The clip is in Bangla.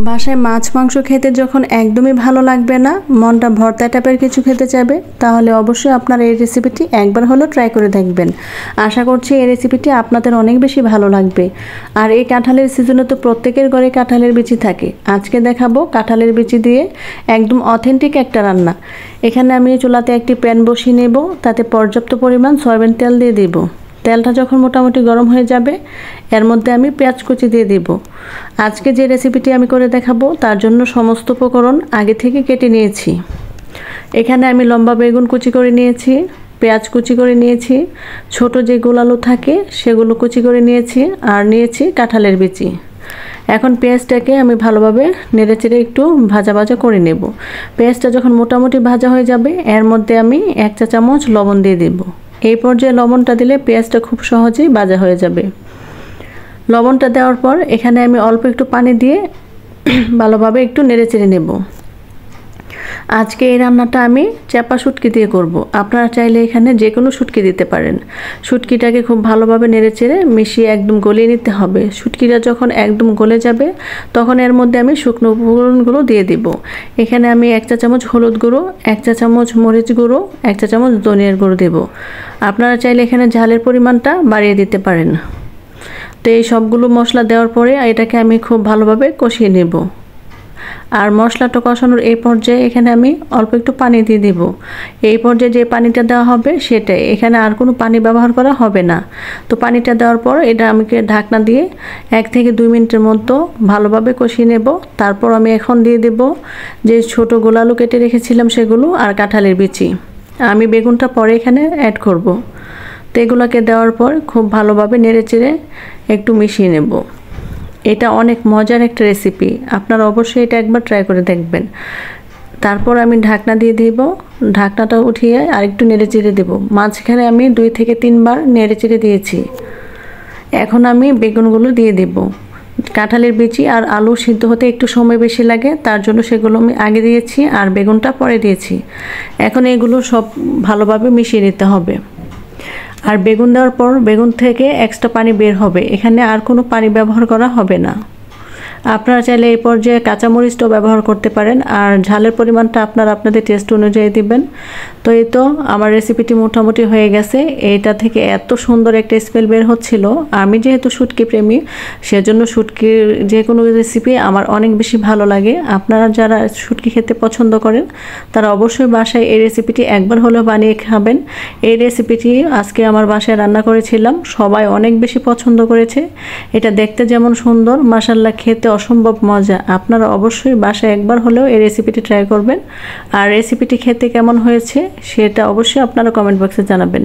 বাসায় মাছ মাংস খেতে যখন একদমই ভালো লাগবে না, মনটা ভর্তা টাইপের কিছু খেতে চাইবে, তাহলে অবশ্যই আপনারা এই রেসিপিটি একবার হলেও ট্রাই করে দেখবেন। আশা করছি এই রেসিপিটি আপনাদের অনেক বেশি ভালো লাগবে। আর এই কাঁঠালের সিজনে তো প্রত্যেকের ঘরে কাঁঠালের বিচি থাকে। আজকে দেখাবো কাঁঠালের বিচি দিয়ে একদম অথেন্টিক একটা রান্না। এখানে আমি চুলাতে একটি প্যান বসিয়ে নেব, তাতে পর্যাপ্ত পরিমাণ সয়াবিন তেল দিয়ে দেব। তেলটা যখন মোটামুটি গরম হয়ে যাবে, এর মধ্যে আমি পেঁয়াজ কুচি দিয়ে দেব। আজকে যে রেসিপিটি আমি করে দেখাবো তার জন্য সমস্ত উপকরণ আগে থেকে কেটে নিয়েছি। এখানে আমি লম্বা বেগুন কুচি করে নিয়েছি, পেঁয়াজ কুচি করে নিয়েছি, ছোট যে গোলালু থাকে সেগুলো কুচি করে নিয়েছি, আর নিয়েছি কাঁঠালের বিচি। এখন পেঁয়াজটাকে আমি ভালোভাবে নেড়েচেড়ে একটু ভাজা ভাজা করে নেব। পেঁয়াজটা যখন মোটামুটি ভাজা হয়ে যাবে, এর মধ্যে আমি 1 চা চামচ লবণ দিয়ে দেব। এই পর্যায়ে লবণটা দিলে পেঁয়াজটা খুব সহজেই ভাজা হয়ে যাবে। লবণটা দেওয়ার পর এখানে আমি অল্প একটু পানি দিয়ে ভালোভাবে একটু নেড়েচেড়ে নেব। আজকে এই রান্নাটা আমি চাপা শুটকি দিয়ে করব। আপনারা চাইলে এখানে যে কোনো শুটকি দিতে পারেন। শুটকিটাকে খুব ভালোভাবে নেড়েচেড়ে মিশিয়ে একদম গলিয়ে নিতে হবে। শুটকিটা যখন একদম গলে যাবে, তখন এর মধ্যে আমি শুকনো উপকরণগুলো দিয়ে দিব। এখানে আমি 1 চা চামচ হলুদ গুঁড়ো, 1 চা চামচ মরিচ গুঁড়ো, 1 চা চামচ ধনিয়ার গুঁড়ো দেব। আপনারা চাইলে এখানে ঝালের পরিমাণটা বাড়িয়ে দিতে পারেন। তো এই সবগুলো মশলা দেওয়ার পরে এটাকে আমি খুব ভালোভাবে কষিয়ে নেব। আর মশলাটা কষানোর এই পর্যায়ে এখানে আমি অল্প একটু পানি দিয়ে দেব। এই পর্যায়ে যে পানিটা দেওয়া হবে সেটাই, এখানে আর কোনো পানি ব্যবহার করা হবে না। তো পানিটা দেওয়ার পর এটা আমি ঢাকনা দিয়ে 1 থেকে 2 মিনিটের মতো ভালোভাবে কষিয়ে নেব। তারপর আমি এখন দিয়ে দেব যে ছোট গোলালু কেটে রেখেছিলাম সেগুলো, আর কাঁঠালের বিচি। আমি বেগুনটা পরে এখানে অ্যাড করব। তো এগুলোকে দেওয়ার পর খুব ভালোভাবে নেড়েচেড়ে একটু মিশিয়ে নেব। এটা অনেক মজার একটা রেসিপি, আপনারা অবশ্যই এটা একবার ট্রাই করে দেখবেন। তারপর আমি ঢাকনা দিয়ে দেব। ঢাকনাটা উঠিয়ে আরেকটু নেড়েচেড়ে দেব। মাঝখানে আমি 2 থেকে 3 বার নেড়েচেড়ে দিয়েছি। এখন আমি বেগুনগুলো দিয়ে দেব। কাঁঠালের বিচি আর আলু সিদ্ধ হতে একটু সময় বেশি লাগে, তার জন্য সেগুলো আমি আগে দিয়েছি আর বেগুনটা পরে দিয়েছি। এখন এগুলো সব ভালোভাবে মিশিয়ে নিতে হবে। আর বেগুন দেওয়ার পর বেগুন থেকে এক্সট্রা পানি বের হবে, এখানে আর কোনো পানি ব্যবহার করা হবে না। আপনারা চাইলে এই পর্যায়ে কাঁচামরিচটাও ব্যবহার করতে পারেন, আর ঝালের পরিমাণটা আপনারা আপনাদের টেস্ট অনুযায়ী দিবেন। তো এই তো আমার রেসিপিটি মোটামুটি হয়ে গেছে। এইটা থেকে এত সুন্দর একটা স্মেল বের হচ্ছিল। আমি যেহেতু শুটকি প্রেমী, সেজন্য শুটকির যে কোনো রেসিপি আমার অনেক বেশি ভালো লাগে। আপনারা যারা শুটকি খেতে পছন্দ করেন তারা অবশ্যই বাসায় এই রেসিপিটি একবার হলেও বানিয়ে খাবেন। এই রেসিপিটি আজকে আমার বাসায় রান্না করেছিলাম, সবাই অনেক বেশি পছন্দ করেছে। এটা দেখতে যেমন সুন্দর, মাশাআল্লাহ খেতে অসম্ভব মজা। আপনারা অবশ্যই বাসায় একবার হলেও এই রেসিপিটি ট্রাই করবেন। আর রেসিপিটি খেতে কেমন হয়েছে সেটা অবশ্যই আপনারা কমেন্ট বক্সে জানাবেন।